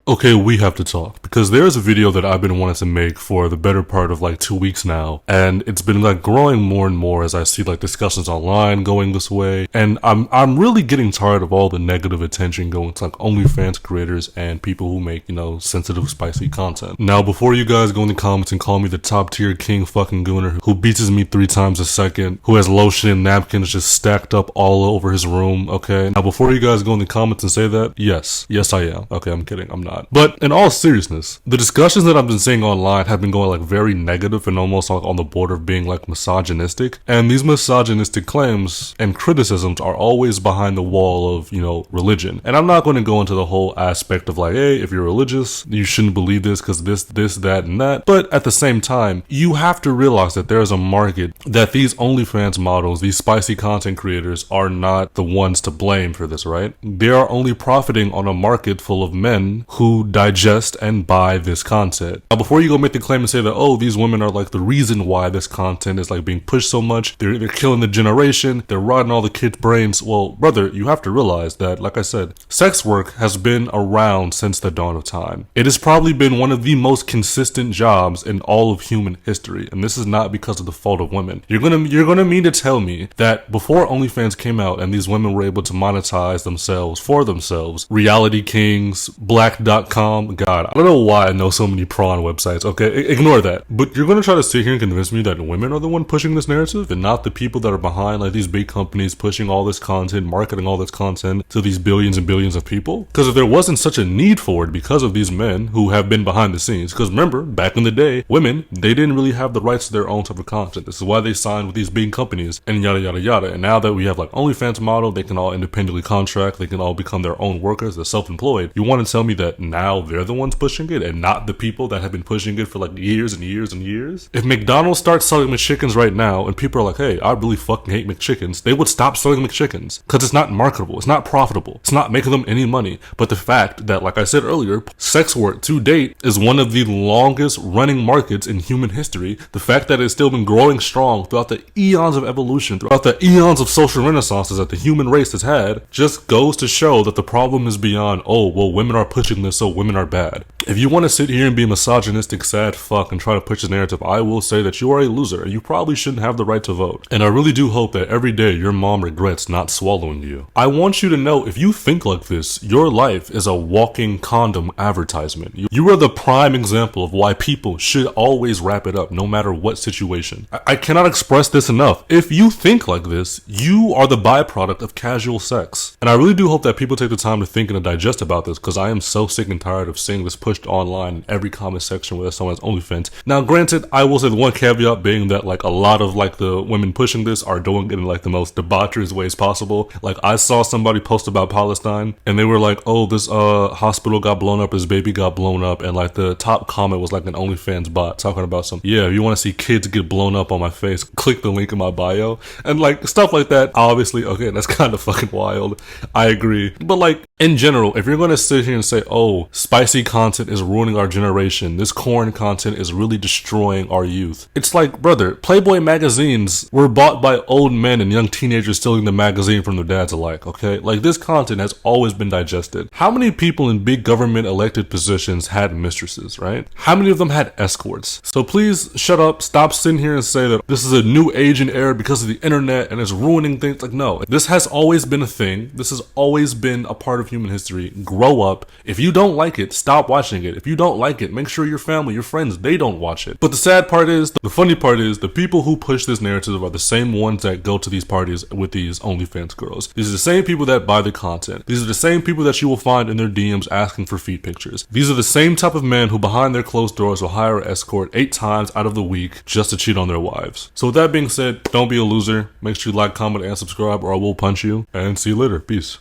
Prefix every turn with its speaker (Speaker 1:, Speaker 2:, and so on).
Speaker 1: Okay, we have to talk because there's a video that I've been wanting to make for the better part of like 2 weeks now, and it's been like growing more and more as I see like discussions online going this way, and I'm really getting tired of all the negative attention going to like OnlyFans creators and people who make, you know, sensitive, spicy content. Now, before you guys go in the comments and call me the top tier king fucking gooner who beats me 3 times a second, who has lotion and napkins just stacked up all over his room, okay? Now, before you guys go in the comments and say that, yes I am. Okay, I'm kidding, I'm not. But in all seriousness, the discussions that I've been seeing online have been going like very negative and almost like on the border of being like misogynistic. And these misogynistic claims and criticisms are always behind the wall of, you know, religion. And I'm not going to go into the whole aspect of like, hey, if you're religious, you shouldn't believe this because this, that, and that. But at the same time, you have to realize that there's a market, that these OnlyFans models, these spicy content creators are not the ones to blame for this, right? They are only profiting on a market full of men who digest and buy this content. Now, before you go make the claim and say that, oh, these women are like the reason why this content is like being pushed so much, they're killing the generation, they're rotting all the kids' brains. Well, brother, you have to realize that, like I said, sex work has been around since the dawn of time. It has probably been one of the most consistent jobs in all of human history, and this is not because of the fault of women. You're gonna mean to tell me that before OnlyFans came out and these women were able to monetize themselves for themselves, Reality Kings, Black.com, God, I don't know why I know so many prawn websites, okay? Ignore that. But you're gonna try to sit here and convince me that women are the one pushing this narrative and not the people that are behind like these big companies pushing all this content, marketing all this content to these billions and billions of people? Because if there wasn't such a need for it because of these men who have been behind the scenes, because remember, back in the day, women, they didn't really have the rights to their own type of content. This is why they signed with these big companies and yada yada yada. And now that we have like OnlyFans model, they can all independently contract, they can all become their own workers, they're self-employed. You want to tell me that now they're the ones pushing it and not the people that have been pushing it for like years and years and years? If McDonald's starts selling McChickens right now and people are like, hey, I really fucking hate McChickens, they would stop selling McChickens because it's not marketable, it's not profitable, it's not making them any money. But the fact that, like I said earlier, sex work to date is one of the longest running markets in human history, the fact that it's still been growing strong throughout the eons of evolution, throughout the eons of social renaissances that the human race has had, just goes to show that the problem is beyond, oh, well, women are pushing this, so women are bad. If you want to sit here and be a misogynistic sad fuck and try to push this narrative, I will say that you are a loser and you probably shouldn't have the right to vote. And I really do hope that every day your mom regrets not swallowing you. I want you to know, if you think like this, your life is a walking condom advertisement. You are the prime example of why people should always wrap it up no matter what situation. I cannot express this enough. If you think like this, you are the byproduct of casual sex. And I really do hope that people take the time to think and to digest about this, because I am so sick and tired of seeing this pushed online in every comment section where someone has OnlyFans. Now, granted, I will say the one caveat being that like a lot of like the women pushing this are doing it in like the most debaucherous ways possible. Like I saw somebody post about Palestine and they were like, oh, this hospital got blown up, his baby got blown up, and like the top comment was like an OnlyFans bot talking about some, yeah, if you want to see kids get blown up on my face, click the link in my bio, and like stuff like that. Obviously, okay, that's kind of fucking wild, I agree, but like in general, if you're going to sit here and say, oh, spicy content is ruining our generation, this corn content is really destroying our youth, it's like, brother, Playboy magazines were bought by old men and young teenagers stealing the magazine from their dads alike, okay? Like, this content has always been digested. How many people in big government elected positions had mistresses, right? How many of them had escorts? So please shut up, stop sitting here and say that this is a new age and era because of the internet and it's ruining things. Like, no, this has always been a thing. This has always been a part of human history. Grow up. If you don't like it, stop watching it. If you don't like it, make sure your family, your friends, they don't watch it. But the sad part is, the funny part is, the people who push this narrative are the same ones that go to these parties with these OnlyFans girls. These are the same people that buy the content. These are the same people that you will find in their DMs asking for feet pictures. These are the same type of men who behind their closed doors will hire an escort 8 times out of the week just to cheat on their wives. So with that being said, don't be a loser. Make sure you like, comment, and subscribe or I will punch you. And see you later. Peace.